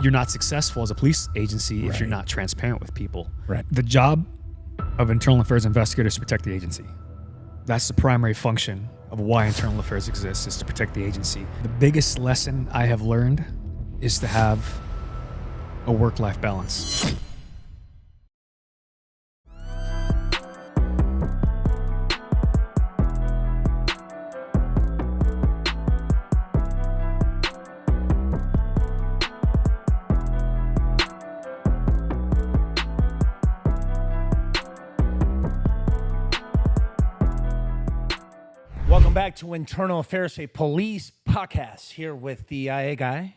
you're not successful as a police agency if you're not transparent with people. The job of internal affairs investigators is to protect the agency. That's the primary function of why internal affairs exists, is to protect the agency. The biggest lesson I have learned is to have a work-life balance. Welcome back to Internal Affairs, a police podcast, here with the IA guy.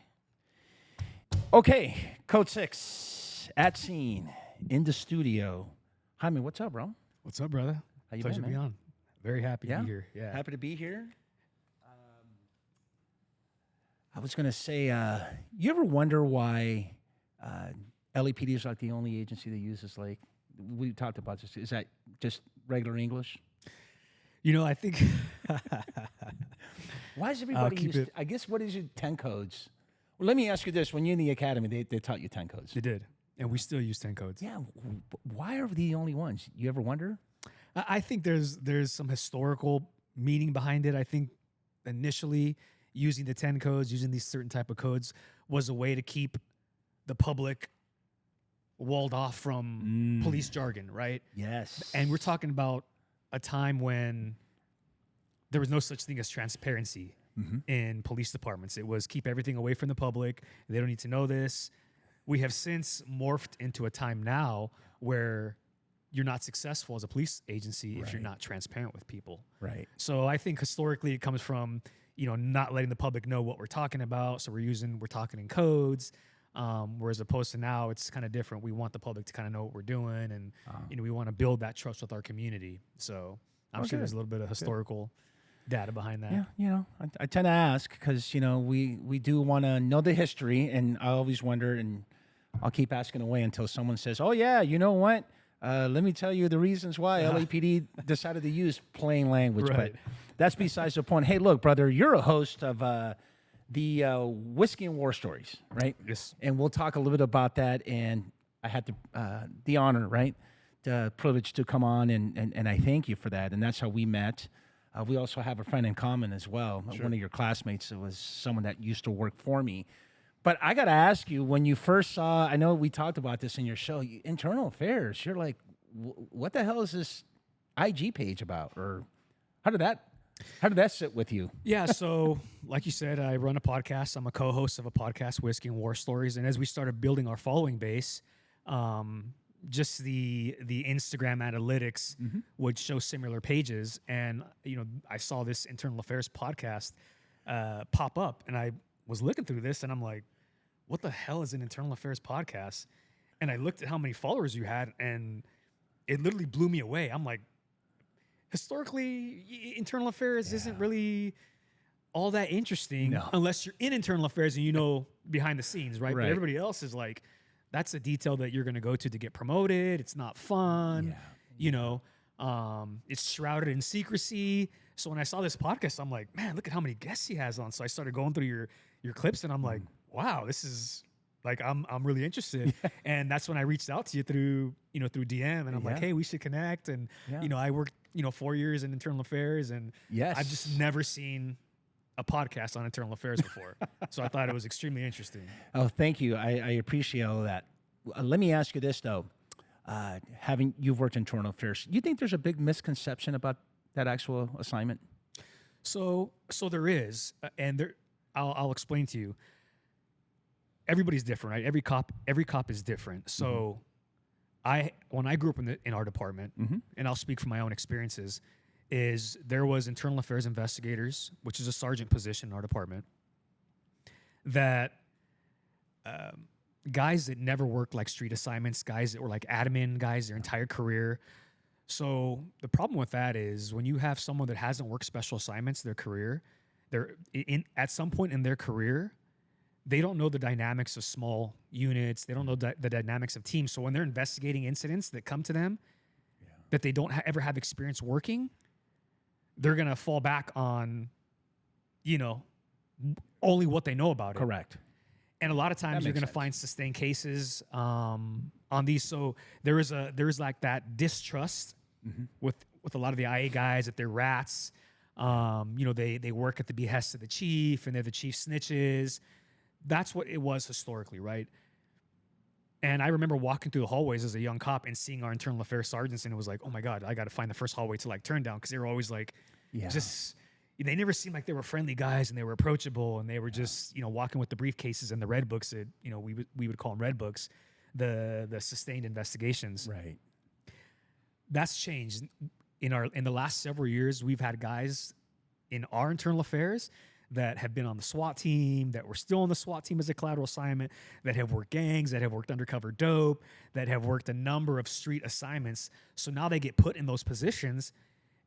Okay, Code 6, at scene, in the studio. Jaime, what's up, bro? What's up, brother? How you Pleasure been, to be man? on. Very happy to be here. Yeah. Happy to be here. I was going to say, you ever wonder why LAPD is like the only agency that uses, like, we talked about this, is that just regular English? You know, I think... Why is everybody used I guess, what is your 10 codes? Well, let me ask you this. When you're in the academy, they taught you 10 codes. They did. And we still use 10 codes. Yeah. Why are we the only ones? You ever wonder? I think there's some historical meaning behind it. I think initially using the 10 codes, using these certain type of codes, was a way to keep the public walled off from police jargon, right? Yes. And we're talking about a time when there was no such thing as transparency in police departments. It was keep everything away from the public. They don't need to know this. We have since morphed into a time now where you're not successful as a police agency if you're not transparent with people. Right. So I think historically it comes from, you know, not letting the public know what we're talking about. So we're talking in codes. Whereas opposed to now, it's kind of different. We want the public to kind of know what we're doing, and you know, we want to build that trust with our community. So I'm sure there's a little bit of historical data behind that. Yeah, you know, I tend to ask because, you know, we do want to know the history, and I always wonder, and I'll keep asking away until someone says, "Oh yeah, you know what? Let me tell you the reasons why LAPD decided to use plain language." But that's besides the point. Hey, look, brother, you're a host of the Whiskey and War Stories, right? Yes. And we'll talk a little bit about that. And I had the honor, right, the privilege to come on, and I thank you for that. And that's how we met. We also have a friend in common as well. Sure. One of your classmates was someone that used to work for me. But I got to ask you, when you first saw, I know we talked about this in your show, Internal Affairs, you're like, what the hell is this IG page about? Or how did that sit with you? Yeah, so like you said, I run a podcast. I'm a co-host of a podcast, Whiskey and War Stories. And as we started building our following base, just the Instagram analytics would show similar pages. And, you know, I saw this Internal Affairs podcast pop up, and I was looking through this, and I'm like, what the hell is an Internal Affairs podcast? And I looked at how many followers you had, and it literally blew me away. I'm like, historically, internal affairs isn't really all that interesting unless you're in internal affairs and you know behind the scenes, right? But everybody else is like, that's a detail that you're going to go to get promoted. It's not fun. You know, it's shrouded in secrecy. So when I saw this podcast, I'm like, man, look at how many guests he has on. So I started going through your clips, and I'm like, wow, this is like, I'm really interested. And that's when I reached out to you through DM, and I'm like, hey, we should connect. And, you know, I worked, 4 years in internal affairs, and I've just never seen a podcast on internal affairs before. So I thought it was extremely interesting. Oh, thank you. I appreciate all of that. Let me ask you this, though. You've worked in internal affairs, you think there's a big misconception about that actual assignment? So there is, and I'll explain to you. Everybody's different, right? Every cop is different. So when I grew up in our department, and I'll speak from my own experiences, is there was internal affairs investigators, which is a sergeant position in our department, that guys that never worked like street assignments, guys that were like admin guys their entire career. So the problem with that is when you have someone that hasn't worked special assignments their career, at some point in their career, they don't know the dynamics of small units. They don't know the dynamics of teams. So when they're investigating incidents that come to them that they don't ever have experience working, they're going to fall back on, only what they know about it. Correct. And a lot of times you're going to find sustained cases on these. So there is like that distrust with a lot of the IA guys that they're rats. You know, they work at the behest of the chief, and they're the chief snitches. That's what it was historically, right? And I remember walking through the hallways as a young cop and seeing our internal affairs sergeants, and it was like, oh my God, I got to find the first hallway to like turn down, because they were always like, just, they never seemed like they were friendly guys, and they were approachable, and they were just, you know, walking with the briefcases and the red books that, you know, we would call them red books, the sustained investigations. Right. That's changed. In the last several years, we've had guys in our internal affairs that have been on the SWAT team, that were still on the SWAT team as a collateral assignment, that have worked gangs, that have worked undercover dope, that have worked a number of street assignments. So now they get put in those positions,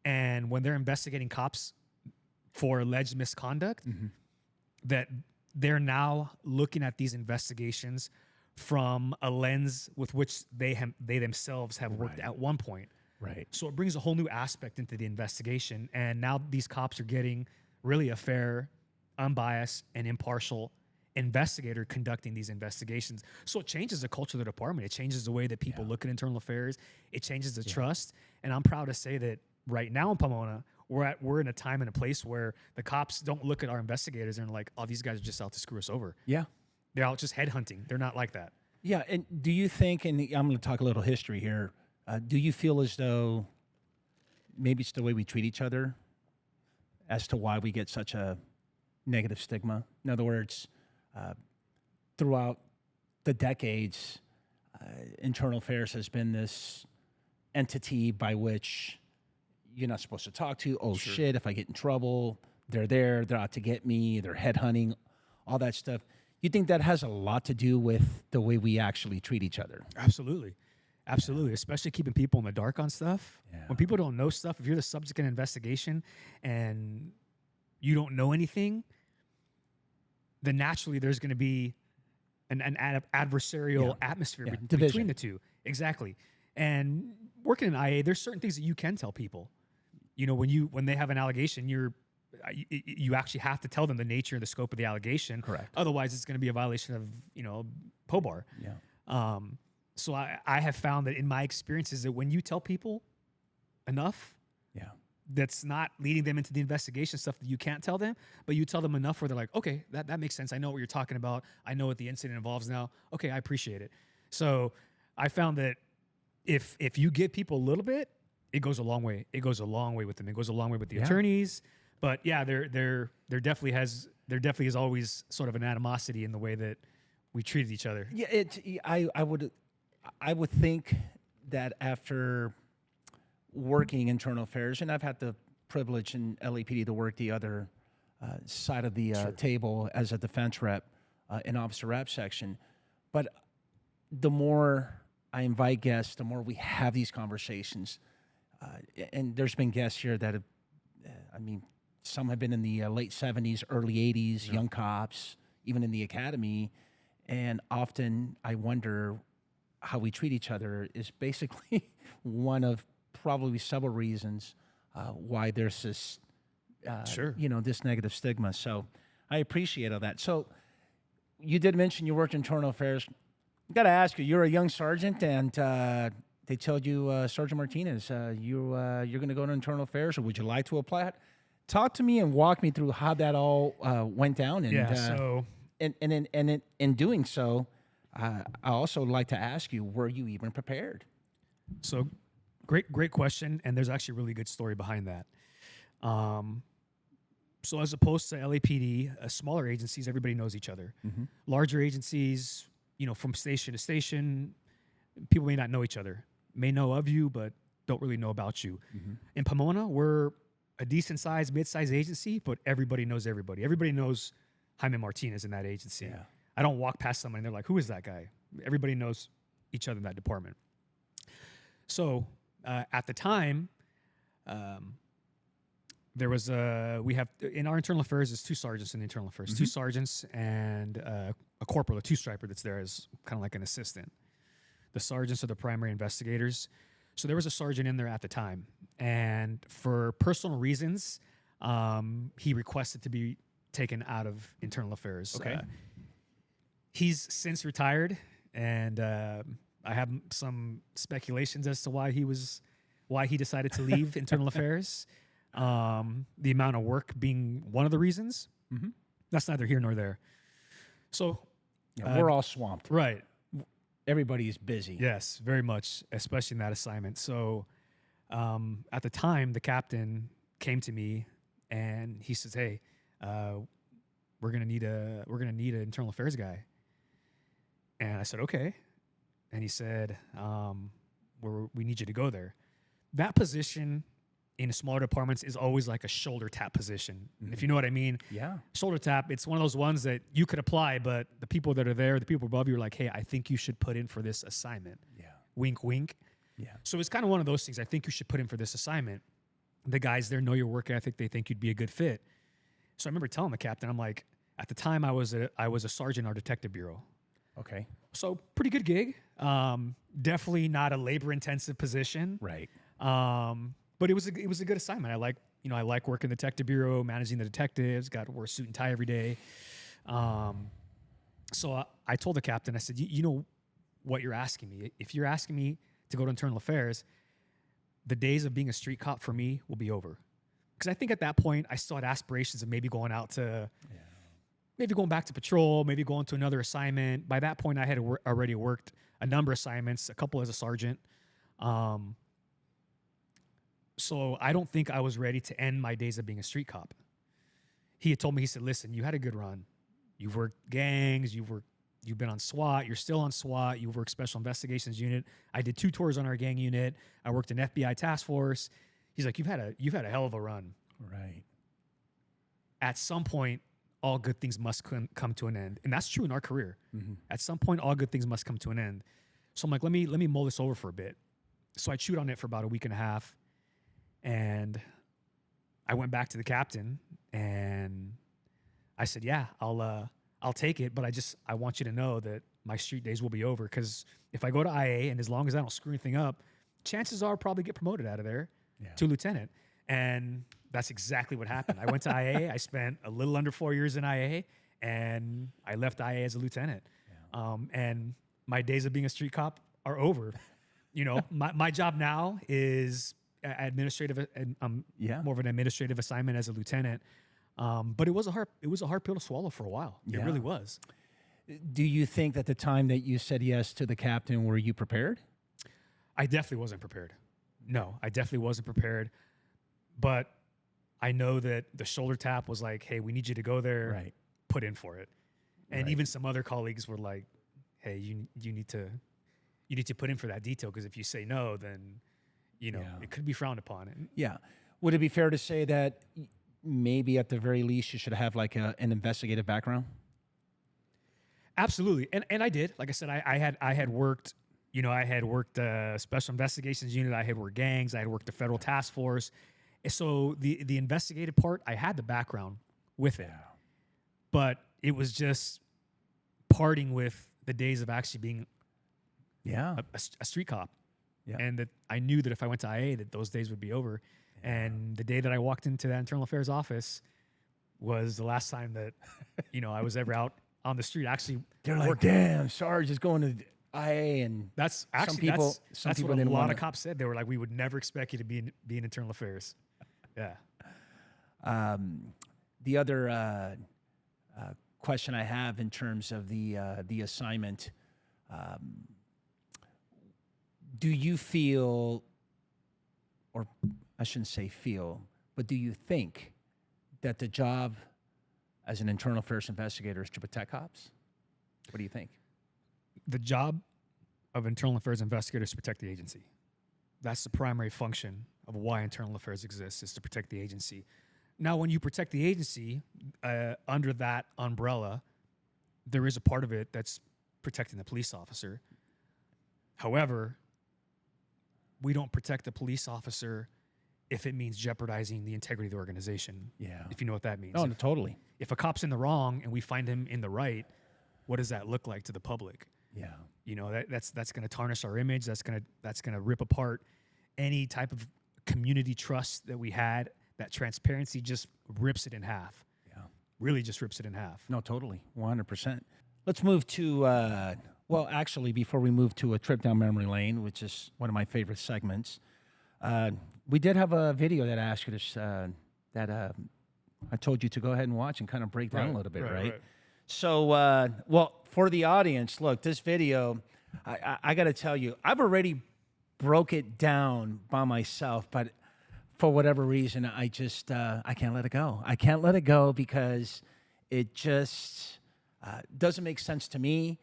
and when they're investigating cops for alleged misconduct, that they're now looking at these investigations from a lens with which they themselves have worked at one point. Right. So it brings a whole new aspect into the investigation, and now these cops are getting really a fair, unbiased, and impartial investigator conducting these investigations. So it changes the culture of the department. It changes the way that people look at internal affairs. It changes the trust. And I'm proud to say that right now in Pomona, we're in a time and a place where the cops don't look at our investigators and are like, oh, these guys are just out to screw us over. Yeah. They're out just headhunting. They're not like that. Yeah. And do you think, and I'm going to talk a little history here, do you feel as though maybe it's the way we treat each other as to why we get such a negative stigma? In other words, throughout the decades, internal affairs has been this entity by which you're not supposed to talk to. Oh, shit, if I get in trouble, they're out to get me, they're headhunting, all that stuff. You think that has a lot to do with the way we actually treat each other? Absolutely. Absolutely, especially keeping people in the dark on stuff. Yeah. When people don't know stuff, if you're the subject of an investigation and you don't know anything, then naturally there's going to be an adversarial atmosphere between the two. Exactly. And working in IA, there's certain things that you can tell people. You know, when they have an allegation, you actually have to tell them the nature and the scope of the allegation. Correct. Otherwise, it's going to be a violation of, you know, POBAR. Yeah. So I have found that in my experiences that when you tell people enough, that's not leading them into the investigation stuff that you can't tell them, but you tell them enough where they're like, okay, that makes sense. I know what you're talking about. I know what the incident involves now. Okay, I appreciate it. So I found that if you give people a little bit, it goes a long way. It goes a long way with them. It goes a long way with the attorneys. But yeah, there definitely is always sort of an animosity in the way that we treated each other. Yeah, I would think that after working internal affairs, and I've had the privilege in LAPD to work the other side of the table as a defense rep in officer rep section, but the more I invite guests, the more we have these conversations, and there's been guests here that have, some have been in the late 70s, early 80s, young cops, even in the academy, and often I wonder how we treat each other is basically one of probably several reasons why there's this, this negative stigma. So I appreciate all that. So you did mention you worked in internal affairs. I got to ask you, you're a young sergeant, and they told you, Sergeant Martinez, you're going to go to internal affairs, or would you like to apply? Talk to me and walk me through how that all went down. And in doing so, I also like to ask you, were you even prepared? So great question. And there's actually a really good story behind that. So as opposed to LAPD, smaller agencies, everybody knows each other. Mm-hmm. Larger agencies, from station to station, people may not know each other, may know of you, but don't really know about you. Mm-hmm. In Pomona, we're a decent sized, mid-sized agency, but everybody knows everybody. Everybody knows Jaime Martinez in that agency. Yeah. I don't walk past somebody and they're like, who is that guy? Everybody knows each other in that department. So at the time, there was we have in our internal affairs, there's 2 sergeants in the internal affairs, mm-hmm. 2 sergeants and a corporal, a 2-striper that's there as kind of like an assistant. The sergeants are the primary investigators. So there was a sergeant in there at the time, and for personal reasons, he requested to be taken out of internal affairs. Okay. He's since retired, and I have some speculations as to why he decided to leave internal affairs. The amount of work being one of the reasons. Mm-hmm. That's neither here nor there. So we're all swamped. Right. Everybody's busy. Yes, very much, especially in that assignment. So at the time, the captain came to me and he says, "Hey, we're gonna need an internal affairs guy." And I said, "Okay." And he said, "We need you to go there." That position in smaller departments is always like a shoulder tap position. Mm-hmm. If you know what I mean. Yeah. Shoulder tap, it's one of those ones that you could apply, but the people that are there, the people above you are like, "Hey, I think you should put in for this assignment." Yeah. Wink, wink. Yeah. So it's kind of one of those things. I think you should put in for this assignment. The guys there know your work ethic. They think you'd be a good fit. So I remember telling the captain, I'm like, at the time I was a sergeant in our detective bureau. Okay. So pretty good gig. Definitely not a labor intensive position. Right. But it was a good assignment. I like working the detective bureau, managing the detectives, got to wear a suit and tie every day. So I told the captain, I said, you know what you're asking me. If you're asking me to go to internal affairs, the days of being a street cop for me will be over. Because I think at that point, I still had aspirations of maybe going out to, maybe going back to patrol, maybe going to another assignment. By that point, I had already worked a number of assignments, a couple as a sergeant. So I don't think I was ready to end my days of being a street cop. He had told me, he said, "Listen, you had a good run. You've worked gangs, you've been on SWAT, you're still on SWAT, you've worked Special Investigations Unit. I did 2 tours on our gang unit. I worked in FBI task force." He's like, you've had a hell of a run. Right. At some point, all good things must come to an end. And that's true in our career. Mm-hmm. At some point, all good things must come to an end. So I'm like, let me mull this over for a bit. So I chewed on it for about a week and a half. And I went back to the captain and I said, "Yeah, I'll take it, but I want you to know that my street days will be over, because if I go to IA and as long as I don't screw anything up, chances are I'll probably get promoted out of there to lieutenant." And that's exactly what happened. I went to IA. I spent a little under 4 years in IA, and I left IA as a lieutenant. Yeah. And my days of being a street cop are over. You know, my job now is administrative, and more of an administrative assignment as a lieutenant. But it was a hard pill to swallow for a while. It really was. Do you think at the time that you said yes to the captain, were you prepared? I definitely wasn't prepared. No, I definitely wasn't prepared. But I know that the shoulder tap was like, "Hey, we need you to go there, right, put in for it." And even some other colleagues were like, "Hey, you need to put in for that detail, because if you say no, then it could be frowned upon." Yeah. Would it be fair to say that maybe at the very least you should have like an investigative background? Absolutely. And I did. Like I said, I had worked, I had worked Special Investigations Unit, I had worked gangs, I had worked the Federal Task Force. And so the investigative part, I had the background with it. But it was just parting with the days of actually being a street cop. Yeah. And that I knew that if I went to IA, that those days would be over. Yeah. And the day that I walked into that internal affairs office was the last time that, I was ever out on the street. Actually, they're like, "Damn, Sarge is going to IA," and that's actually that's what a lot of cops said. They were like, "We would never expect you to be in internal affairs." Yeah. The other question I have in terms of the assignment. Do you feel, or I shouldn't say feel, but do you think that the job as an internal affairs investigator is to protect cops? What do you think? The job of internal affairs investigator is to protect the agency. That's the primary function of why internal affairs exists, is to protect the agency. Now, when you protect the agency under that umbrella, there is a part of it that's protecting the police officer. However, we don't protect the police officer if it means jeopardizing the integrity of the organization. Yeah. If you know what that means. Oh, totally. If a cop's in the wrong and we find him in the right, what does that look like to the public? Yeah. That's going to tarnish our image. That's going to rip apart any type of community trust that we had. That transparency just rips it in half. Yeah. Really just rips it in half. No, totally. 100%. let's move to, well, actually, before we move to a trip down memory lane, which is one of my favorite segments, we did have a video that I asked you to, I told you to go ahead and watch and kind of break down a little bit, right? So, well, for the audience, look, this video, I got to tell you, I've already broke it down by myself, but for whatever reason, I just, I can't let it go. I can't let it go because it just doesn't make sense to me.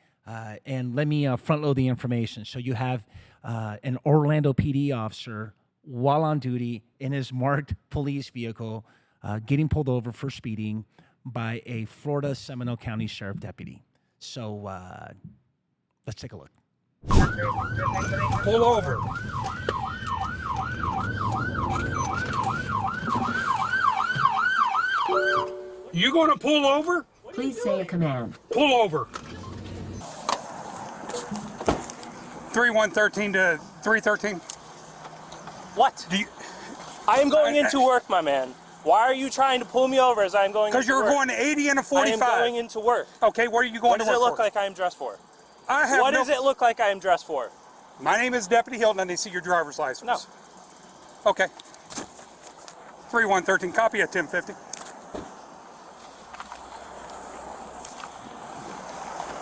And let me front load the information. So you have an Orlando PD officer while on duty in his marked police vehicle getting pulled over for speeding by a Florida Seminole County Sheriff deputy. So let's take a look. Pull over. You gonna pull over? Please say a command. Pull over. 3113 to 313. What? Do you? I am going into work, my man. Why are you trying to pull me over as I'm going into work? Because you're going 80 and a 45. I am going into work. Okay, where are you going What to does work it look for? like I am dressed for? I have What no... does it look like I am dressed for? My name is Deputy Hilton, and they see your driver's license. No. Okay. 3113, copy at 1050.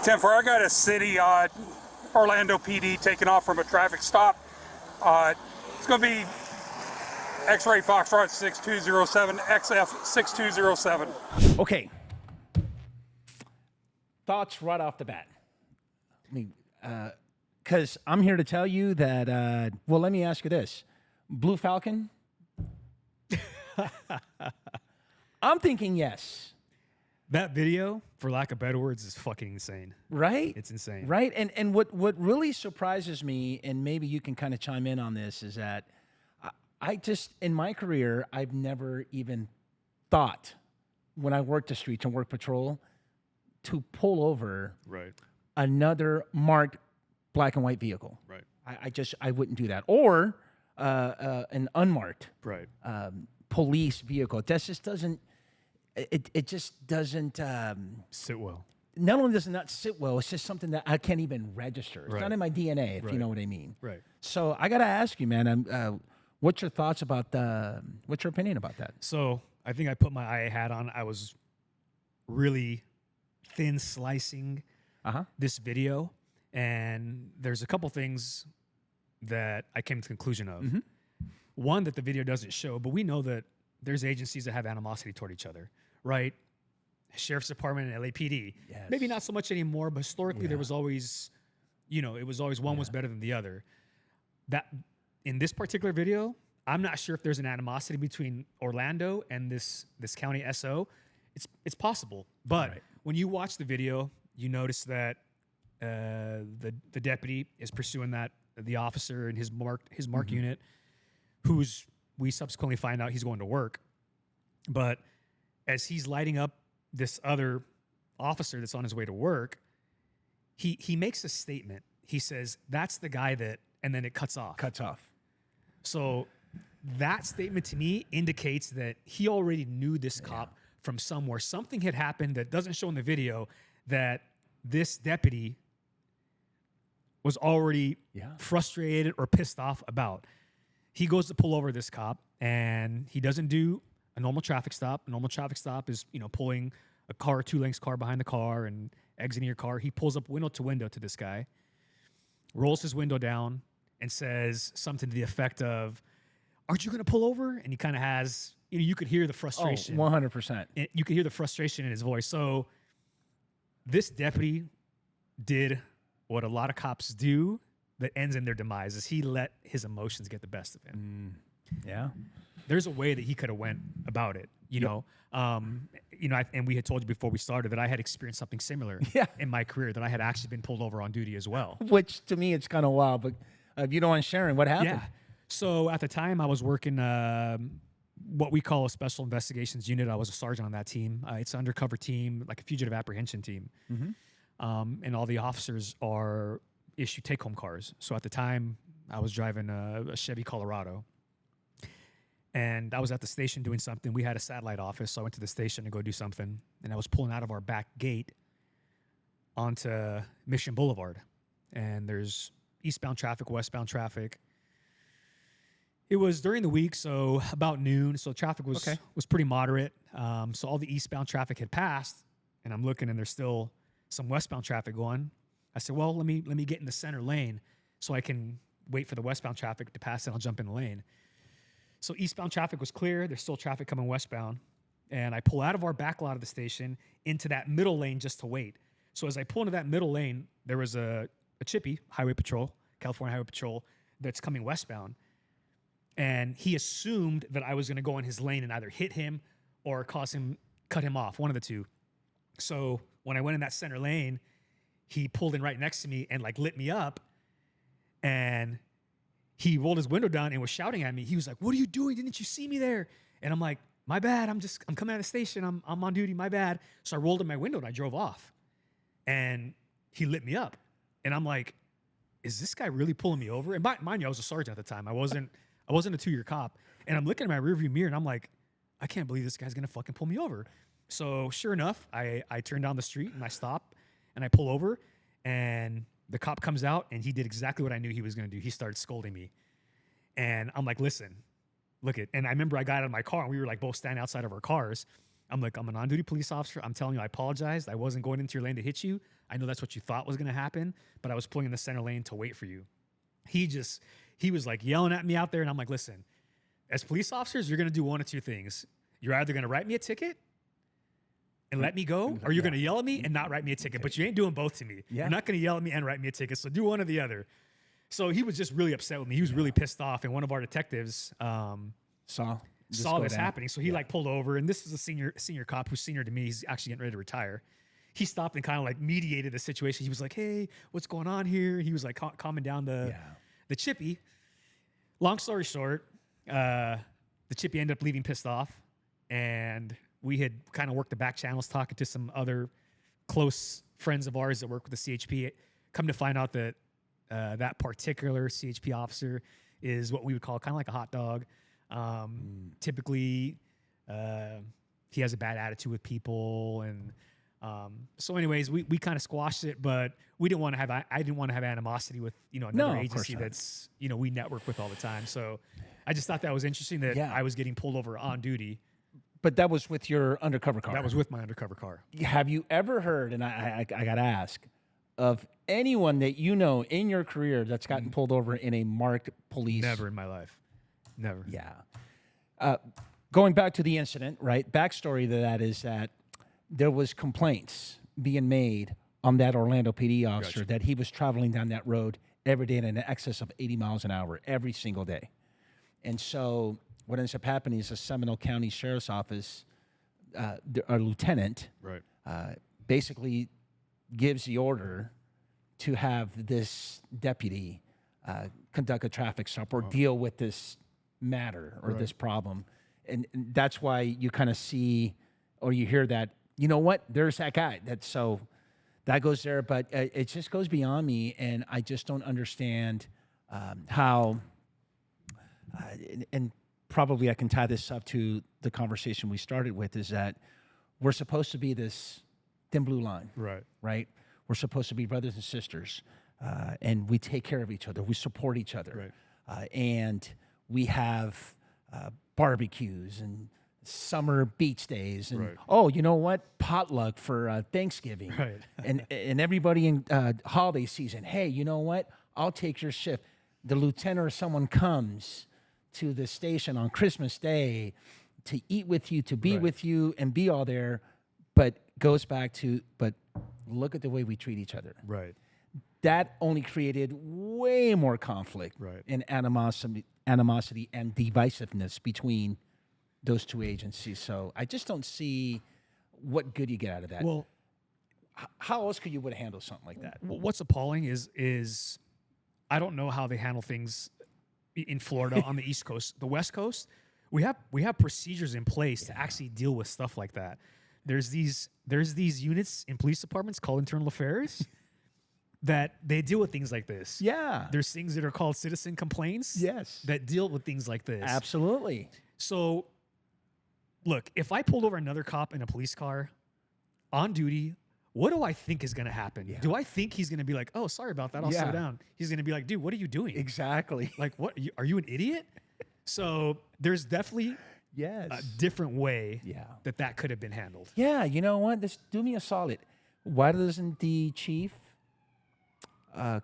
10-4, I got a city, Orlando PD taking off from a traffic stop. It's going to be X-ray Foxtrot 6207, XF 6207. Okay. Thoughts right off the bat. I mean, because I'm here to tell you that, well, let me ask you this. Blue Falcon? I'm thinking yes. That video, for lack of better words, is fucking insane. Right? It's insane. Right? And what really surprises me, and maybe you can kind of chime in on this, is that I just, in my career, I've never even thought, when I worked the streets and worked patrol, to pull over another marked black and white vehicle. Right. I wouldn't do that. Or an unmarked Right. Police vehicle. That just doesn't, it just doesn't sit well. Not only does it not sit well, it's just something that I can't even register. It's Right. not in my DNA, if you know what I mean. Right. So I got to ask you, man, what's your thoughts about what's your opinion about that? So I think I put my IA hat on. I was really thin slicing this video, and there's a couple things that I came to the conclusion of. One, that the video doesn't show, but we know that there's agencies that have animosity toward each other, right? Sheriff's Department and LAPD. Yes. Maybe not so much anymore, but historically there was always, it was always one was better than the other. That in this particular video, I'm not sure if there's an animosity between Orlando and this county SO. It's possible, but when you watch the video, you notice that the deputy is pursuing the officer in his mark unit, who's we subsequently find out he's going to work. But as he's lighting up this other officer that's on his way to work, he makes a statement. He says, "That's the guy that," and then it cuts off. So that statement to me indicates that he already knew this cop from somewhere. Something had happened that doesn't show in the video that this deputy was already frustrated or pissed off about. He goes to pull over this cop, and he doesn't do a normal traffic stop. A normal traffic stop is, pulling a car, two-length car behind the car and exiting your car. He pulls up window to window to this guy, rolls his window down, and says something to the effect of, "Aren't you going to pull over?" And he kind of has, you could hear the frustration. 100%. You could hear the frustration in his voice. So this deputy did what a lot of cops do that ends in their demise, is he let his emotions get the best of him. Yeah. There's a way that he could have went about it, and we had told you before we started that I had experienced something similar in my career, that I had actually been pulled over on duty as well. Which to me, it's kind of wild, but if you don't mind sharing, what happened? Yeah. So at the time I was working what we call a special investigations unit. I was a sergeant on that team. It's an undercover team, like a fugitive apprehension team. And all the officers are issued take-home cars. So at the time, I was driving a Chevy Colorado. And I was at the station doing something. We had a satellite office, so I went to the station to go do something. And I was pulling out of our back gate onto Mission Boulevard, and there's eastbound traffic, westbound traffic. It was during the week, so about noon. So traffic was pretty moderate. So all the eastbound traffic had passed, and I'm looking, and there's still some westbound traffic going. I said, well, let me get in the center lane so I can wait for the westbound traffic to pass, and I'll jump in the lane. So eastbound traffic was clear. There's still traffic coming westbound, and I pull out of our back lot of the station into that middle lane just to wait. So as I pull into that middle lane, there was a chippy, Highway Patrol, California Highway Patrol, that's coming westbound. And he assumed that I was going to go in his lane and either hit him or cut him off, one of the two. So when I went in that center lane, he pulled in right next to me and like lit me up. And he rolled his window down and was shouting at me. He was like, "What are you doing? Didn't you see me there?" And I'm like, "My bad. I'm coming out of the station. I'm on duty. My bad." So I rolled in my window and I drove off. And he lit me up. And I'm like, is this guy really pulling me over? And mind you, I was a sergeant at the time. I wasn't a 2-year cop. And I'm looking at my rearview mirror and I'm like, I can't believe this guy's gonna fucking pull me over. So sure enough, I turn down the street and I stop and I pull over, and the cop comes out and he did exactly what I knew he was gonna do. He started scolding me. And I'm like, listen, and I remember I got out of my car and we were like both standing outside of our cars. I'm like, I'm an on-duty police officer. I'm telling you, I apologized. I wasn't going into your lane to hit you. I know that's what you thought was gonna happen, but I was pulling in the center lane to wait for you. He was like yelling at me out there, and I'm like, listen, as police officers, you're gonna do one of two things. You're either gonna write me a ticket and let me go, or you're gonna yell at me and not write me a ticket. But you ain't doing both to me. Yeah. You're not gonna yell at me and write me a ticket, so do one or the other. So he was just really upset with me. He was really pissed off, and one of our detectives saw this happening. So he like pulled over, and this is a senior cop who's senior to me. He's actually getting ready to retire. He stopped and kind of like mediated the situation. He was like, "Hey, what's going on here?" He was like calming down the chippy. Long story short, the chippy ended up leaving pissed off, and we had kind of worked the back channels talking to some other close friends of ours that work with the CHP. Come to find out that that particular CHP officer is what we would call kind of like a hot dog. Typically, he has a bad attitude with people, and so anyways, we kind of squashed it, but we didn't want to have, I didn't want to have animosity with, another agency that's, we network with all the time. So I just thought that was interesting that I was getting pulled over on duty. But that was with your undercover car. That was with my undercover car. Have you ever heard, and I got to ask, of anyone that you know in your career that's gotten pulled over in a marked police? Never in my life. Never. Yeah. Going back to the incident, right? Backstory to that is that there was complaints being made on that Orlando PD officer that he was traveling down that road every day in an excess of 80 miles an hour every single day. And so what ends up happening is the Seminole County Sheriff's Office, a lieutenant, basically gives the order to have this deputy conduct a traffic stop or deal with this matter or this problem. And that's why you kind of see or you hear that, you know what, there's that guy. That goes there, but it just goes beyond me, and I just don't understand how, and probably I can tie this up to the conversation we started with, is that we're supposed to be this thin blue line. Right? We're supposed to be brothers and sisters, and we take care of each other. We support each other. And we have barbecues and summer beach days, and oh, you know what? Potluck for Thanksgiving, and everybody in holiday season. Hey, you know what? I'll take your shift. The lieutenant or someone comes to the station on Christmas Day to eat with you, to be with you, and be all there. But goes back to, but look at the way we treat each other. That only created way more conflict and animosity and divisiveness between those two agencies. So I just don't see what good you get out of that. Well, how else could you would handle something like that? What's appalling is I don't know how they handle things in Florida on the East Coast. The West Coast, we have procedures in place to actually deal with stuff like that. There's these units in police departments called internal affairs that they deal with things like this. There's things that are called citizen complaints that deal with things like this. Absolutely. So look, if I pulled over another cop in a police car on duty what do I think is going to happen? Yeah. Do I think he's going to be like, oh, sorry about that, I'll slow down? He's going to be like, dude, what are you doing? Exactly. Like, what? Are you an idiot? So there's definitely a different way that could have been handled. Yeah, you know what? Just do me a solid. Why doesn't the chief, or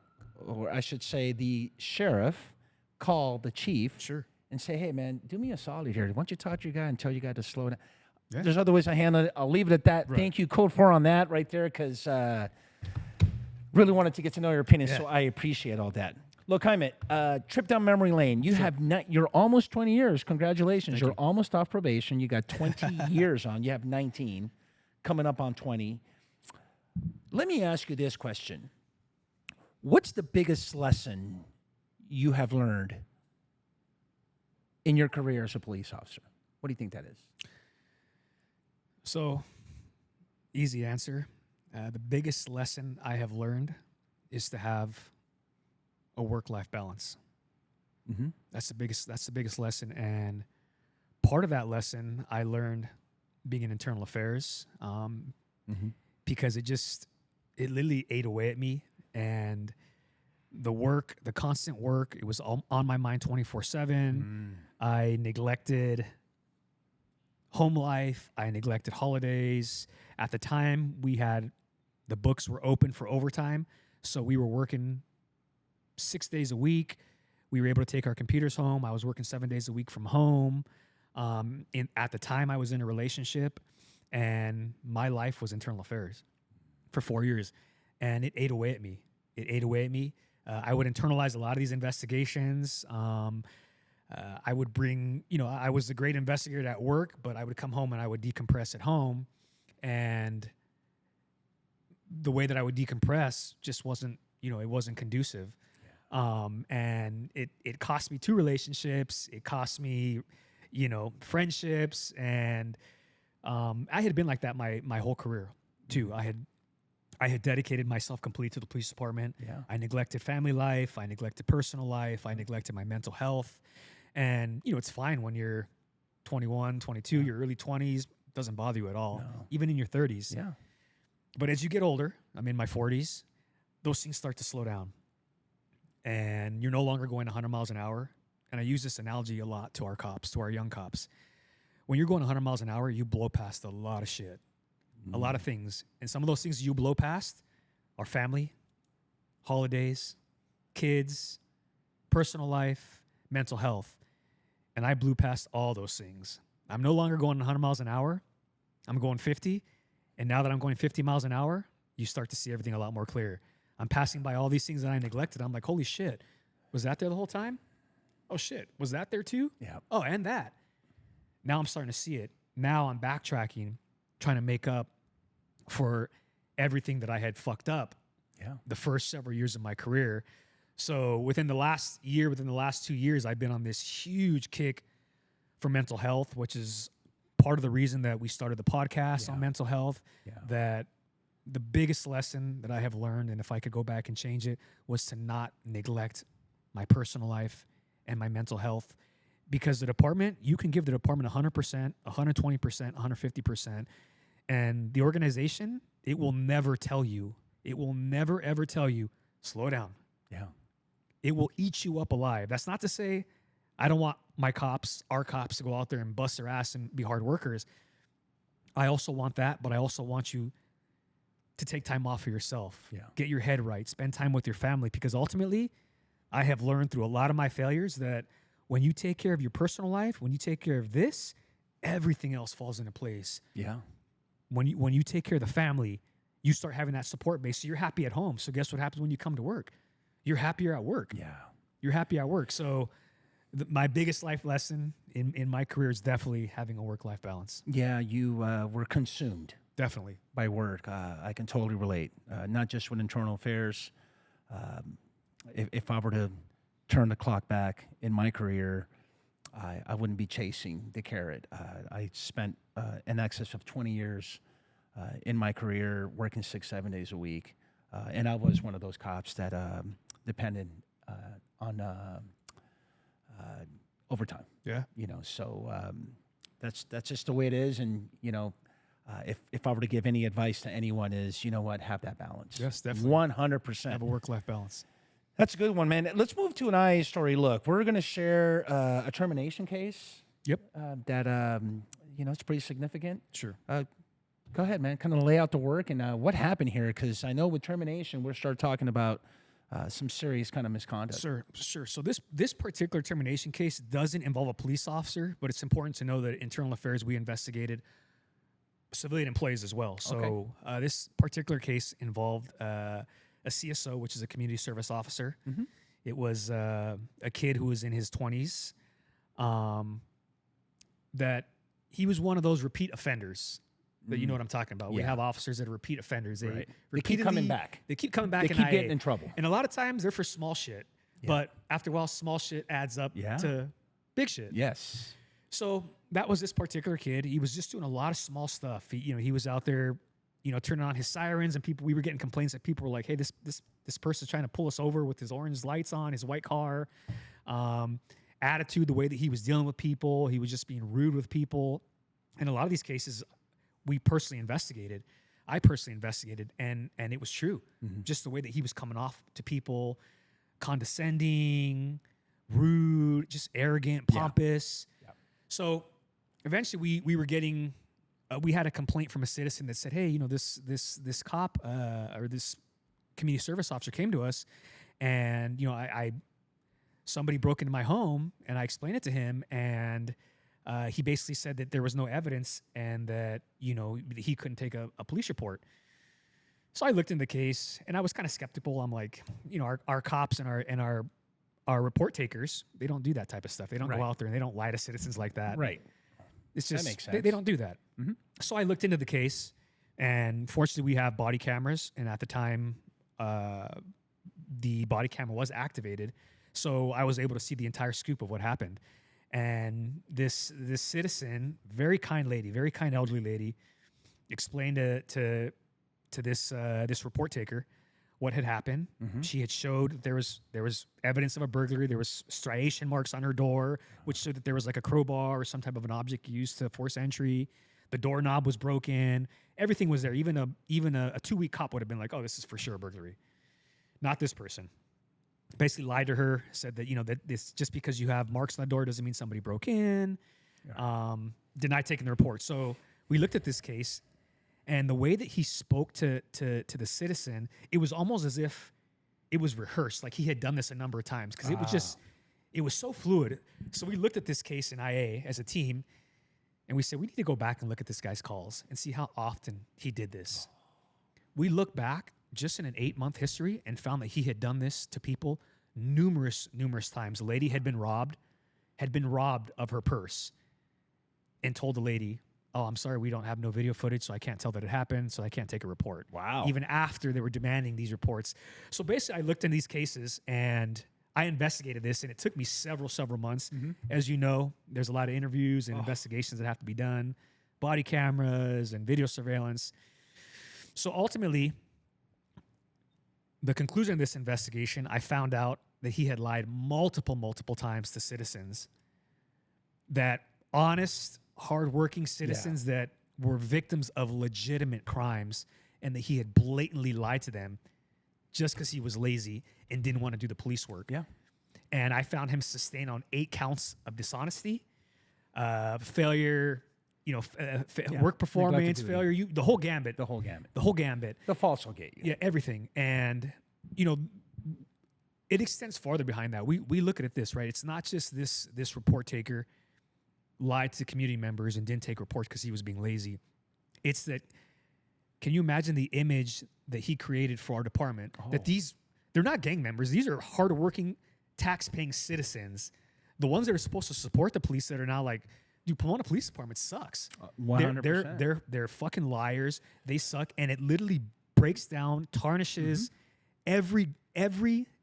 I should say the sheriff, call the chief and say, hey, man, do me a solid here. Why don't you talk to your guy and tell your guy to slow down? Yeah. There's other ways I handle it. I'll leave it at that. Right. Thank you, Code 4, on that right there, because really wanted to get to know your opinion, so I appreciate all that. Look, Jaime, trip down memory lane. You have you're almost 20 years. Congratulations. You're almost off probation. You got 20 years on. You have 19, coming up on 20. Let me ask you this question. What's the biggest lesson you have learned in your career as a police officer? What do you think that is? So, easy answer. The biggest lesson I have learned is to have a work-life balance. Mm-hmm. That's the biggest lesson. And part of that lesson I learned being in internal affairs, because it literally ate away at me. And the constant work, it was all on my mind 24/7. I neglected home life. I neglected holidays. At the time, the books were open for overtime. So we were working 6 days a week. We were able to take our computers home. I was working 7 days a week from home. At the time, I was in a relationship, and my life was internal affairs for 4 years. And it ate away at me. I would internalize a lot of these investigations. I would bring, I was the great investigator at work, but I would come home and I would decompress at home. And the way that I would decompress just wasn't, it wasn't conducive. And it cost me 2 relationships. It cost me, friendships. And I had been like that my whole career too. I had dedicated myself completely to the police department. Yeah. I neglected family life. I neglected personal life. I neglected my mental health. And, it's fine when you're 21, 22, your early 20s, doesn't bother you at all, even in your 30s. Yeah. But as you get older, I'm in my 40s, those things start to slow down. And you're no longer going 100 miles an hour. And I use this analogy a lot to our young cops. When you're going 100 miles an hour, you blow past a lot of shit, a lot of things. And some of those things you blow past are family, holidays, kids, personal life, mental health. And I blew past all those things. I'm no longer going 100 miles an hour. I'm going 50. And now that I'm going 50 miles an hour, you start to see everything a lot more clear. I'm passing by all these things that I neglected. I'm like, holy shit, was that there the whole time? Oh shit, was that there too? Yeah. Oh, and that. Now I'm starting to see it. Now I'm backtracking, trying to make up for everything that I had fucked up the first several years of my career. So within the last 2 years, I've been on this huge kick for mental health, which is part of the reason that we started the podcast on mental health. Yeah. That the biggest lesson that I have learned, and if I could go back and change it, was to not neglect my personal life and my mental health. Because the department, you can give the department 100%, 120%, 150%. And the organization, it will never ever tell you, slow down. Yeah. It will eat you up alive. That's not to say I don't want our cops to go out there and bust their ass and be hard workers. I also want that, but I also want you to take time off for yourself. Yeah. Get your head right. Spend time with your family. Because ultimately, I have learned through a lot of my failures that when you take care of your personal life, when you take care of this, everything else falls into place. Yeah. When you take care of the family, you start having that support base. So you're happy at home. So guess what happens when you come to work? You're happier at work. Yeah. You're happy at work. So my biggest life lesson in my career is definitely having a work-life balance. Yeah, you were consumed. Definitely. By work. I can totally relate. Not just with internal affairs. If I were to turn the clock back in my career, I wouldn't be chasing the carrot. I spent in excess of 20 years in my career working 6-7 days a week. And I was one of those cops that depended on overtime. Yeah. So that's just the way it is. And, if I were to give any advice to anyone is, you know what, have that balance. Yes, definitely. 100%. Have a work-life balance. That's a good one, man. Let's move to an IA story. Look, we're going to share a termination case. Yep. That, it's pretty significant. Sure. Go ahead, man. Kind of lay out the work and what happened here, because I know with termination, we'll start talking about some serious kind of misconduct. Sure. So this particular termination case doesn't involve a police officer, but it's important to know that internal affairs, we investigated civilian employees as well. So this particular case involved a CSO, which is a community service officer. Mm-hmm. It was a kid who was in his 20s. That he was one of those repeat offenders. That you know what I'm talking about. We have officers that are repeat offenders. They keep coming back. They keep coming back. They keep getting in trouble. And a lot of times they're for small shit. Yeah. But after a while, small shit adds up to big shit. Yes. So that was this particular kid. He was just doing a lot of small stuff. He was out there, turning on his sirens, and we were getting complaints that people were like, "Hey, this person's trying to pull us over with his orange lights on, his white car." Attitude, the way that he was dealing with people, he was just being rude with people. And a lot of these cases, I personally investigated, and it was true. Mm-hmm. Just the way that he was coming off to people, condescending, rude, just arrogant, pompous. Yeah. So eventually we were getting, we had a complaint from a citizen that said, "Hey, this cop or this community service officer came to us, and somebody broke into my home," and I explained it to him, and he basically said that there was no evidence and that, he couldn't take a police report. So I looked into the case and I was kind of skeptical. I'm like, our cops and our report takers, they don't do that type of stuff. They don't go out there and they don't lie to citizens like that. Right. It's just, that makes sense. They don't do that. Mm-hmm. So I looked into the case, and fortunately we have body cameras. And at the time, the body camera was activated. So I was able to see the entire scoop of what happened. And this citizen, very kind lady, very kind elderly lady, explained to this report taker what had happened. Mm-hmm. She had showed there was evidence of a burglary. There was striation marks on her door, which showed that there was like a crowbar or some type of an object used to force entry. The doorknob was broken. Everything was there. Even a 2-week cop would have been like, "Oh, this is for sure a burglary." Not this person. Basically lied to her, said that, that this, just because you have marks on the door doesn't mean somebody broke in. Yeah. Denied taking the report. So we looked at this case, and the way that he spoke to the citizen, it was almost as if it was rehearsed, like he had done this a number of times, because it was so fluid. So we looked at this case in IA as a team, and we said, we need to go back and look at this guy's calls and see how often he did this. We look back just in an 8-month history and found that he had done this to people numerous times. The lady had been robbed of her purse, and told the lady, "Oh, I'm sorry, we don't have no video footage, so I can't tell that it happened, so I can't take a report." Wow. Even after they were demanding these reports. So basically I looked in these cases and I investigated this, and it took me several months. Mm-hmm. As you know, there's a lot of interviews and investigations that have to be done, body cameras and video surveillance. So ultimately, the conclusion of this investigation, I found out that he had lied multiple times to citizens, that honest, hardworking citizens that were victims of legitimate crimes, and that he had blatantly lied to them just because he was lazy and didn't want to do the police work. Yeah. And I found him sustained on 8 counts of dishonesty, failure, work performance, failure, the whole gambit. The whole gambit. The false will get you. Yeah, everything. And, it extends farther behind that. We look at it this, right? It's not just this report taker lied to community members and didn't take reports because he was being lazy. It's that, can you imagine the image that he created for our department? That they're not gang members. These are hardworking, tax-paying citizens. The ones that are supposed to support the police that are now like, dude, Pomona Police Department sucks. 100%. They're fucking liars. They suck, and it literally breaks down, tarnishes every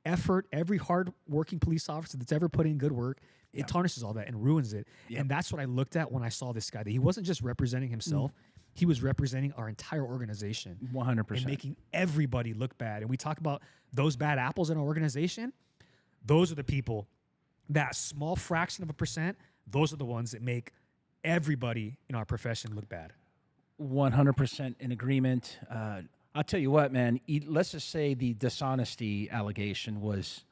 effort, every hard-working police officer that's ever put in good work. It tarnishes all that and ruins it. Yep. And that's what I looked at when I saw this guy. That he wasn't just representing himself; he was representing our entire organization. 100%. And making everybody look bad. And we talk about those bad apples in our organization. Those are the people. That small fraction of a percent. Those are the ones that make everybody in our profession look bad. 100% in agreement. I'll tell you what, man. Let's just say the dishonesty allegation was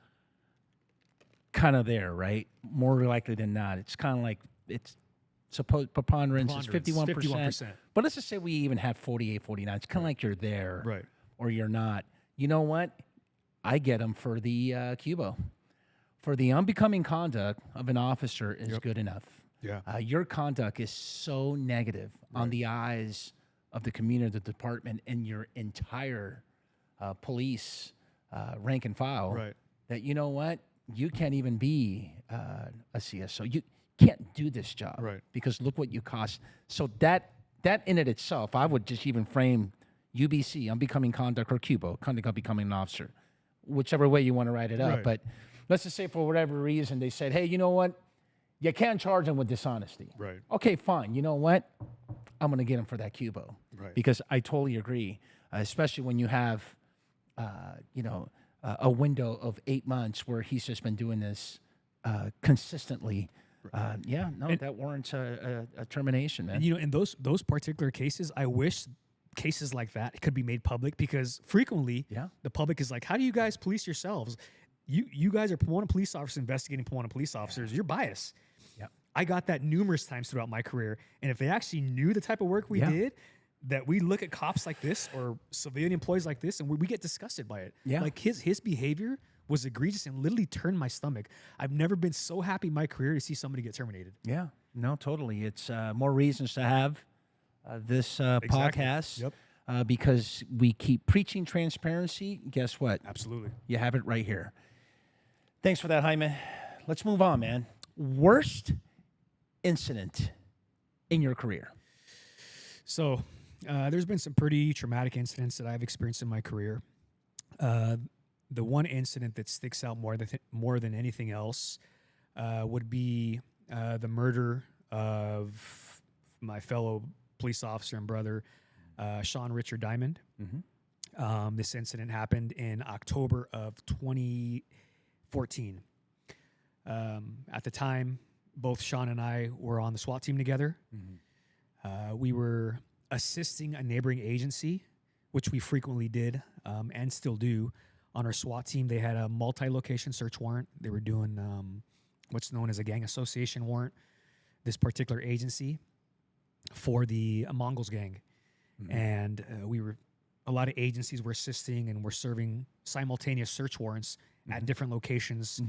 kind of there, right? More likely than not. It's kind of like it's supposed preponderance is 51%. But let's just say we even had 48, 49. It's kind of like you're there, Right. or you're not. You know what? I get them for the Cubo. For the unbecoming conduct of an officer is good enough. Yeah. Your conduct is so negative on the eyes of the community, the department, and your entire police rank and file. Right. That you know what? You can't even be a CSO. You can't do this job. Right. Because look what you cost. So that in it itself, I would just even frame UBC, unbecoming conduct, or Cubo, conduct of becoming an officer, whichever way you want to write it up. Right. But let's just say for whatever reason they said, hey, you know what? You can't charge him with dishonesty. Right. Okay, fine. You know what? I'm going to get him for that Cubo. Right. Because I totally agree, especially when you have, a window of 8 months where he's just been doing this consistently. That warrants a termination, man. And, in those particular cases, I wish cases like that could be made public, because frequently the public is like, how do you guys police yourselves? You guys are Pomona police officers investigating Pomona police officers. You're biased. Yeah. I got that numerous times throughout my career. And if they actually knew the type of work we did, that we look at cops like this or civilian employees like this, and we get disgusted by it. Yeah. Like his behavior was egregious and literally turned my stomach. I've never been so happy in my career to see somebody get terminated. Yeah, no, totally. It's more reasons to have this podcast. Yep. Because we keep preaching transparency. Guess what? Absolutely. You have it right here. Thanks for that, Jaime. Let's move on, man. Worst incident in your career? So there's been some pretty traumatic incidents that I've experienced in my career. The one incident that sticks out more than anything else would be the murder of my fellow police officer and brother, Sean Richard Diamond. Mm-hmm. This incident happened in October of 2014. At the time, both Sean and I were on the SWAT team together. Mm-hmm. We were assisting a neighboring agency, which we frequently did and still do. On our SWAT team, they had a multi-location search warrant. They were doing what's known as a gang association warrant, this particular agency, for the Mongols gang. Mm-hmm. And a lot of agencies were assisting and were serving simultaneous search warrants at different locations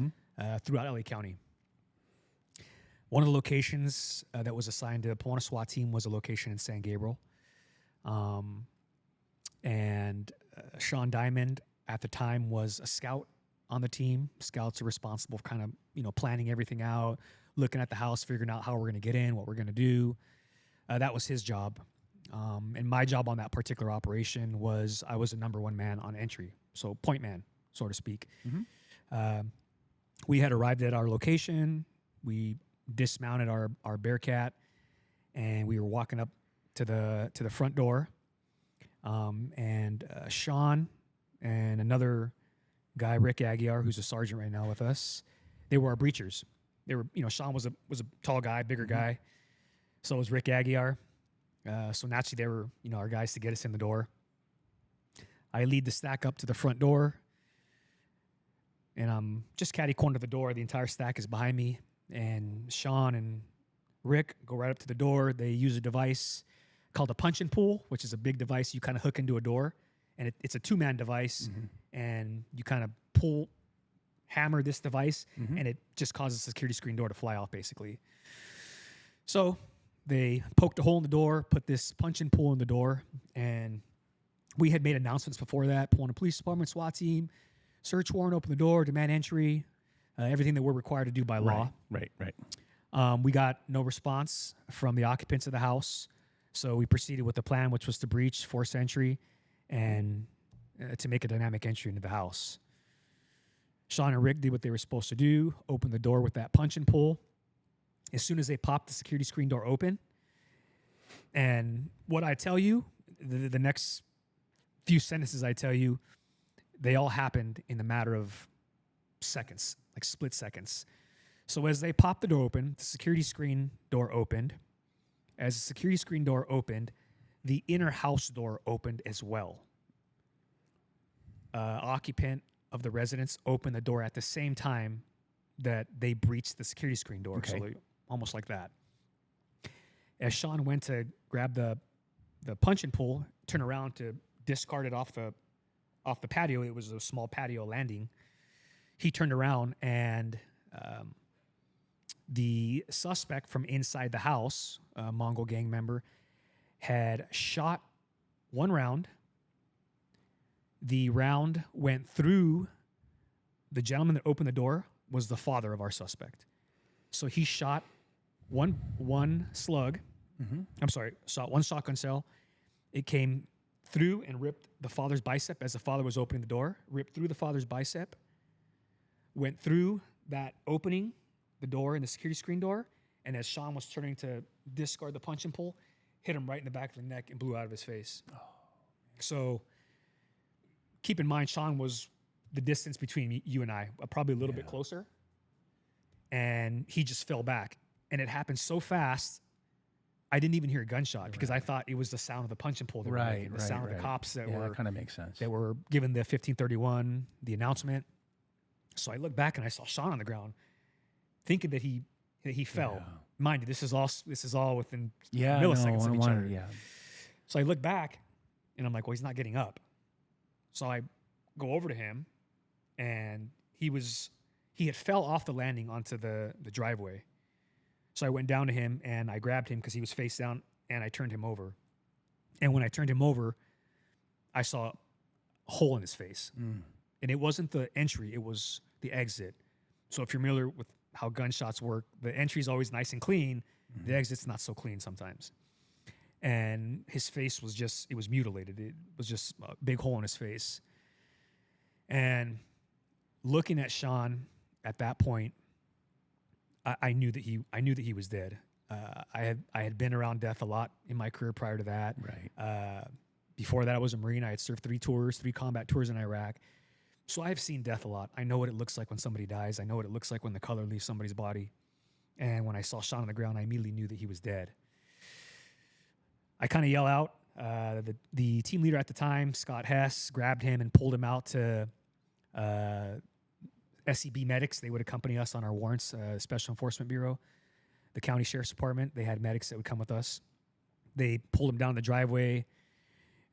throughout LA County. One of the locations that was assigned to the Pomona SWAT team was a location in San Gabriel. Sean Diamond at the time was a scout on the team. Scouts are responsible for kind of, planning everything out, looking at the house, figuring out how we're going to get in, what we're going to do. That was his job. And my job on that particular operation was I was a number one man on entry. So point man, so to speak. Mm-hmm. We had arrived at our location. We dismounted our Bearcat, and we were walking up to the front door. Sean and another guy, Rick Aguiar, who's a sergeant right now with us, they were our breachers. They were, Sean was a tall guy, bigger guy. So was Rick Aguiar. So naturally they were, our guys to get us in the door. I lead the stack up to the front door, and I'm just catty corner to the door. The entire stack is behind me, and Sean and Rick go right up to the door. They use a device called a punch and pull, which is a big device you kind of hook into a door, and it's a two-man device, and you kind of hammer this device, and it just causes the security screen door to fly off, basically. So they poked a hole in the door, put this punch and pull in the door, and we had made announcements before that. Pomona Police Department, SWAT team, search warrant, open the door, demand entry, everything that we're required to do by law. Right. We got no response from the occupants of the house, so we proceeded with the plan, which was to breach, force entry, and to make a dynamic entry into the house. Sean and Rick did what they were supposed to do, opened the door with that punch and pull. As soon as they popped the security screen door open, and what I tell you, the next few sentences I tell you, they all happened in the matter of seconds, like split seconds. So as they popped the door open, the security screen door opened. As the security screen door opened, the inner house door opened as well. Occupant of the residence opened the door at the same time that they breached the security screen door. Okay. So almost like that. As Sean went to grab the punch and pull, turn around to discard it off the patio. It was a small patio landing. He turned around and the suspect from inside the house, a Mongol gang member, had shot one round. The round went through the gentleman that opened the door was the father of our suspect. So he shot one slug. I'm sorry, shot one shotgun shell. It came through and ripped the father's bicep as the father was opening the door, ripped through the father's bicep, went through that opening, the door and the security screen door, and as Sean was turning to discard the punch and pull, hit him right in the back of the neck and blew out of his face. Oh. So keep in mind, Sean was the distance between you and I, probably a little bit closer, and he just fell back. And it happened so fast, I didn't even hear a gunshot because I thought it was the sound of the punch and pull. The sound of the cops that were kind of makes sense. That were given the 1531, the announcement. So I looked back and I saw Sean on the ground, thinking that he fell. Yeah. Mind you, this is all within milliseconds of each other. Yeah. So I look back and I'm like, well, he's not getting up. So I go over to him, and he had fell off the landing onto the driveway. So I went down to him and I grabbed him because he was face down, and I turned him over. And when I turned him over, I saw a hole in his face. And it wasn't the entry, it was the exit. So if you're familiar with how gunshots work, the entry is always nice and clean. The exit's not so clean sometimes. And his face was it was mutilated. It was just a big hole in his face. And looking at Sean at that point, I knew that he was dead. I had been around death a lot in my career prior to that. Right. Before that, I was a Marine. I had served 3 combat tours in Iraq. So I've seen death a lot. I know what it looks like when somebody dies. I know what it looks like when the color leaves somebody's body. And when I saw Sean on the ground, I immediately knew that he was dead. I kind of yell out. The team leader at the time, Scott Hess, grabbed him and pulled him out to SEB medics. They would accompany us on our warrants, Special Enforcement Bureau, the county sheriff's department. They had medics that would come with us. They pulled him down the driveway.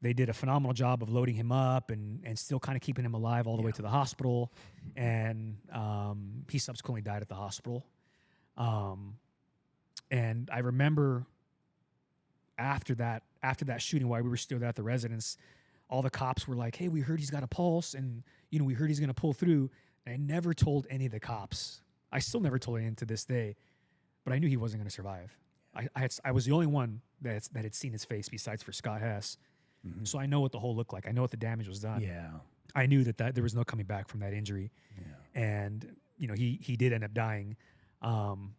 They did a phenomenal job of loading him up and still kind of keeping him alive all the way to the hospital. And he subsequently died at the hospital. And I remember after that shooting, while we were still there at the residence, all the cops were like, hey, we heard he's got a pulse, and we heard he's going to pull through. And I never told any of the cops. I still never told anyone to this day, but I knew he wasn't going to survive. I was the only one that had seen his face besides for Scott Hess. Mm-hmm. So I know what the hole looked like. I know what the damage was done. Yeah. I knew that there was no coming back from that injury. Yeah. And, he did end up dying. And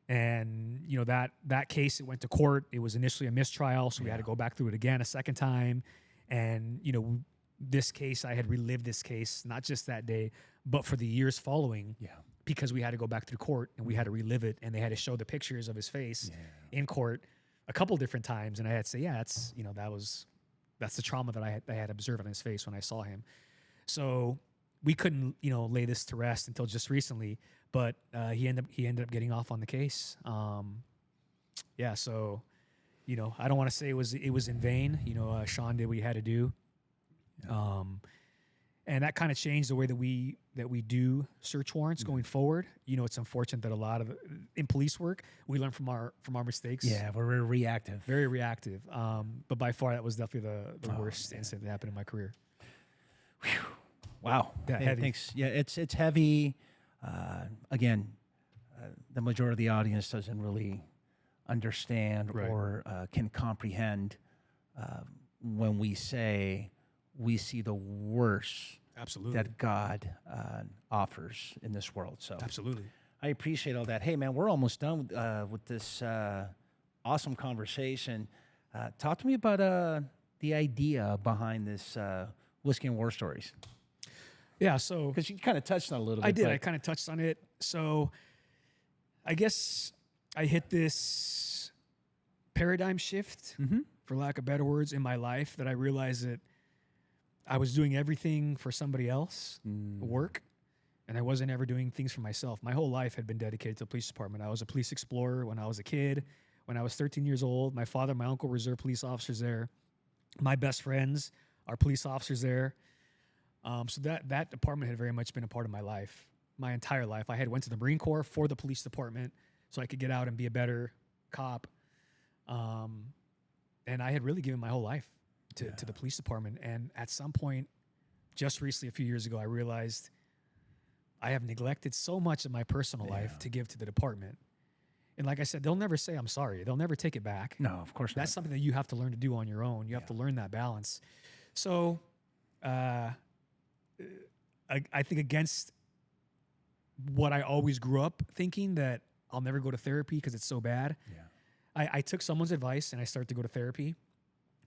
that case, it went to court. It was initially a mistrial, so we had to go back through it again a second time. And, this case, I had relived this case, not just that day, but for the years following. Yeah. Because we had to go back through court and we had to relive it, and they had to show the pictures of his face in court a couple different times, and I had to say, that's that's the trauma that I had observed on his face when I saw him. So we couldn't lay this to rest until just recently, but he ended up getting off on the case. So I don't want to say it was in vain. Sean did what he had to do. And that kind of changed the way that we do search warrants going forward. It's unfortunate that a lot of in police work, we learn from our mistakes. Yeah, we're very reactive. Very reactive. But by far, that was definitely the worst incident that happened in my career. Whew. Wow. Yeah, hey, heavy. Thanks. Yeah, it's heavy. Again, the majority of the audience doesn't really understand or can comprehend when we say we see the worst that God offers in this world. So absolutely, I appreciate all that. Hey, man, we're almost done with this awesome conversation. Talk to me about the idea behind this Whiskey and War Stories. Yeah, so because you kind of touched on it a little bit. I did. I kind of touched on it. So I guess I hit this paradigm shift for lack of better words, in my life that I realized that I was doing everything for somebody else, work, and I wasn't ever doing things for myself. My whole life had been dedicated to the police department. I was a police explorer when I was a kid. When I was 13 years old, my father and my uncle were reserve police officers there. My best friends are police officers there. So that department had very much been a part of my life, my entire life. I had went to the Marine Corps for the police department so I could get out and be a better cop. And I had really given my whole life to the police department. And at some point, just recently, a few years ago, I realized I have neglected so much of my personal life to give to the department. And like I said, they'll never say I'm sorry. They'll never take it back. No, of course not. That's something that you have to learn to do on your own. You have to learn that balance. So I think against what I always grew up thinking, that I'll never go to therapy because it's so bad. Yeah. I took someone's advice and I started to go to therapy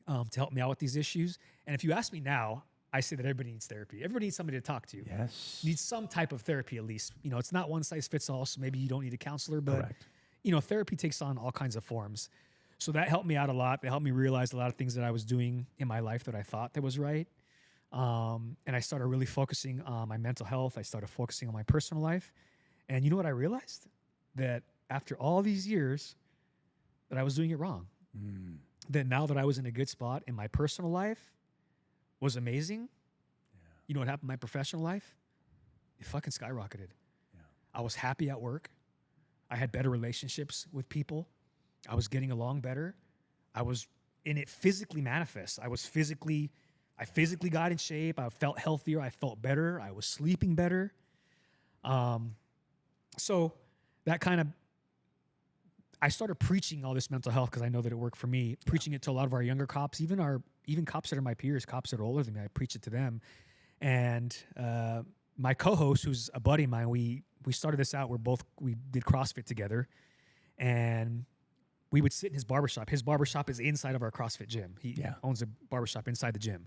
to help me out with these issues. And if you ask me now, I say that everybody needs therapy. Everybody needs somebody to talk to. Yes. Needs some type of therapy at least. You know, it's not one size fits all, so maybe you don't need a counselor, but Correct. you know, therapy takes on all kinds of forms. So that helped me out a lot. It helped me realize a lot of things that I was doing in my life that I thought that was right. And I started really focusing on my mental health. I started focusing on my personal life. And you know what I realized? That after all these years, that I was doing it wrong. That now that I was in a good spot in my personal life was amazing. You know what happened in my professional life? It fucking skyrocketed. I was happy at work. I had better relationships with people. I was getting along better. I was in it physically manifest. I physically got in shape. I felt healthier. I felt better. I was sleeping better. So that kind of, I started preaching all this mental health because I know that it worked for me, preaching it to a lot of our younger cops, even cops that are my peers, cops that are older than me. I preach it to them. And my co-host, who's a buddy of mine, we started this out. We did CrossFit together, and we would sit in his barbershop. His barbershop is inside of our CrossFit gym. He owns a barbershop inside the gym.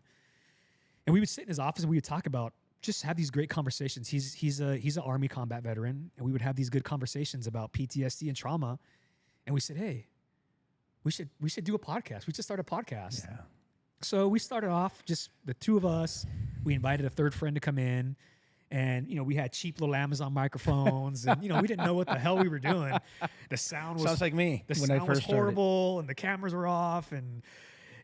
And we would sit in his office and we would talk about, just have these great conversations. He's an Army combat veteran, and we would have these good conversations about PTSD and trauma. And we said, hey, we should do a podcast. We should start a podcast. Yeah. So we started off just the two of us. We invited a third friend to come in. And, you know, we had cheap little Amazon microphones. And, you know, we didn't know what the hell we were doing. The sound was... Sounds like me the when I sound first was horrible, and the cameras were off. And,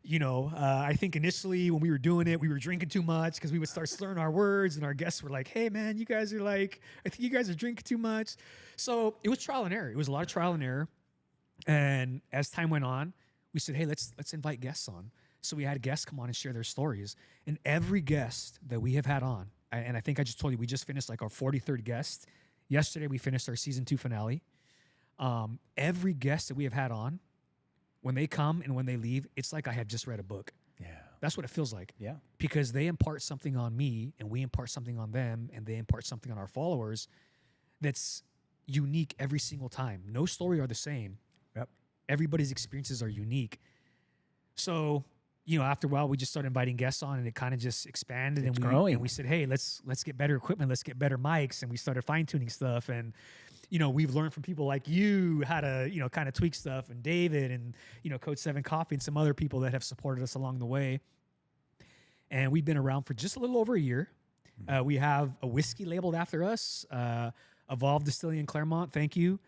you know, I think initially when we were doing it, we were drinking too much because we would start slurring our words. And our guests were like, hey, man, you guys are like, I think you guys are drinking too much. So it was trial and error. It was a lot of trial and error. And as time went on, we said, hey, let's invite guests on. So we had guests come on and share their stories. And every guest that we have had on, and I think I just told you, we just finished like our 43rd guest. Yesterday, we finished our season 2 finale. Every guest that we have had on, when they come and when they leave, it's like I have just read a book. Yeah. That's what it feels like. Yeah. Because they impart something on me, and we impart something on them, and they impart something on our followers that's unique every single time. No story are the same. Yep. Everybody's experiences are unique. So, you know, after a while, we just started inviting guests on, and it kind of just expanded. It's growing. And we said, hey, let's get better equipment. Let's get better mics. And we started fine-tuning stuff. And, you know, we've learned from people like you how to, you know, kind of tweak stuff. And David and, you know, Code 7 Coffee and some other people that have supported us along the way. And we've been around for just a little over a year. We have a whiskey labeled after us, Evolve Distilling in Claremont. Thank you.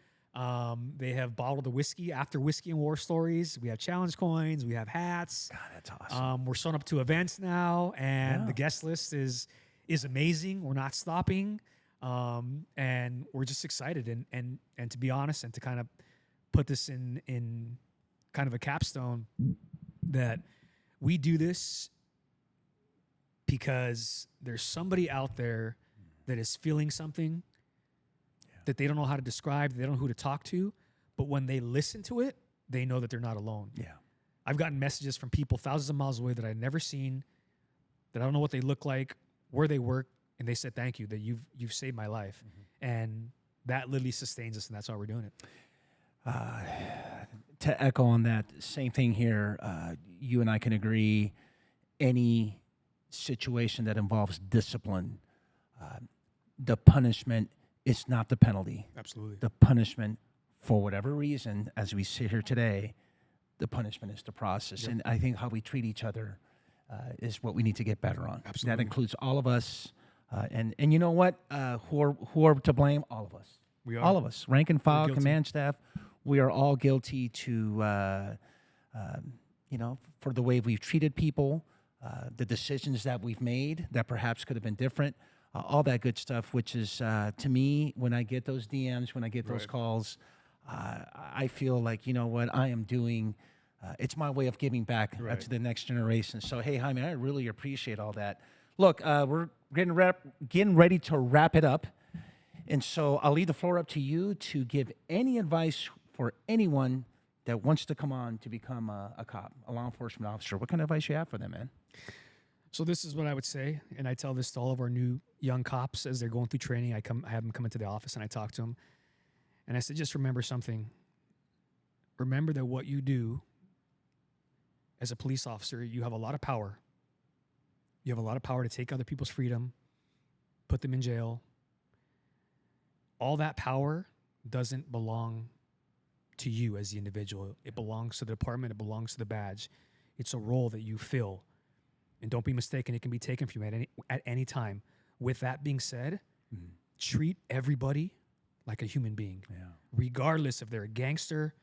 They have bottled the whiskey after Whiskey and War Stories. We have challenge coins. We have hats. God, that's awesome. We're showing up to events now, and the guest list is amazing. We're not stopping, and we're just excited. And to be honest, and to kind of put this in kind of a capstone, that we do this because there's somebody out there that is feeling something that they don't know how to describe, they don't know who to talk to, but when they listen to it, they know that they're not alone. Yeah. I've gotten messages from people thousands of miles away that I've never seen, that I don't know what they look like, where they work, and they said, thank you, that you've saved my life. Mm-hmm. And that literally sustains us, and that's why we're doing it. To echo on that, same thing here. You and I can agree, any situation that involves discipline, the punishment is not the penalty. Absolutely. The punishment, for whatever reason, as we sit here today, the punishment is the process. And I think how we treat each other is what we need to get better on. Absolutely. That includes all of us. And you know what? Who are to blame? All of us. We are. All of us. Rank and file, guilty. command staff. We are all guilty to, for the way we've treated people, the decisions that we've made that perhaps could have been different, all that good stuff, which is, to me, when I get those DMs, when I get those calls, I feel like, you know what, I am doing, it's my way of giving back to the next generation. So, hey, Jaime, I really appreciate all that. Look, we're getting ready to wrap it up. And so I'll leave the floor up to you to give any advice for anyone that wants to come on to become a cop, a law enforcement officer. What kind of advice you have for them, man? So this is what I would say, and I tell this to all of our new young cops as they're going through training. I have them come into the office and I talk to them, and I said, just remember something. Remember that what you do as a police officer, you have a lot of power. You have a lot of power to take other people's freedom, put them in jail. All that power doesn't belong to you as the individual. It belongs to the department. It belongs to the badge. It's a role that you fill. And don't be mistaken, it can be taken from you at any time. With that being said, treat everybody like a human being, regardless if they're a gangster,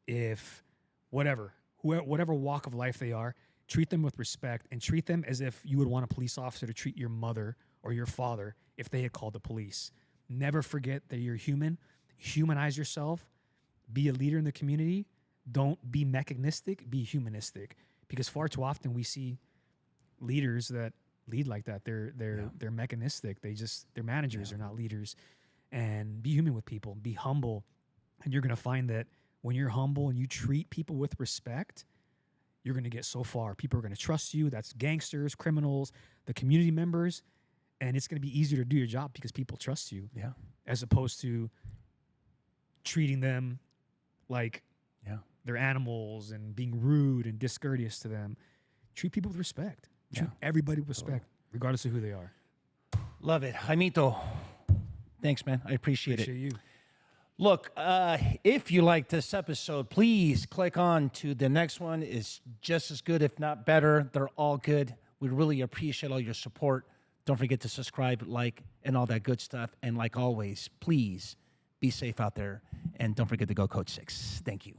if whatever walk of life they are. Treat them with respect and treat them as if you would want a police officer to treat your mother or your father if they had called the police. Never forget that you're human. Humanize yourself. Be a leader in the community. Don't be mechanistic. Be humanistic. Because far too often we see leaders that lead like that. They're mechanistic. They're managers. They're not leaders. And be human with people. Be humble. And you're going to find that when you're humble and you treat people with respect, you're going to get so far. People are going to trust you. That's gangsters, criminals, the community members. And it's going to be easier to do your job because people trust you. Yeah. As opposed to treating them like they're animals and being rude and discourteous to them. Treat people with respect. Treat everybody with respect, regardless of who they are. Love it. Jaimito, thanks, man. I appreciate it. You. Look, if you like this episode, please click on to the next one. It's just as good, if not better. They're all good. We really appreciate all your support. Don't forget to subscribe, like, and all that good stuff. And like always, please be safe out there. And don't forget to go Coach 6. Thank you.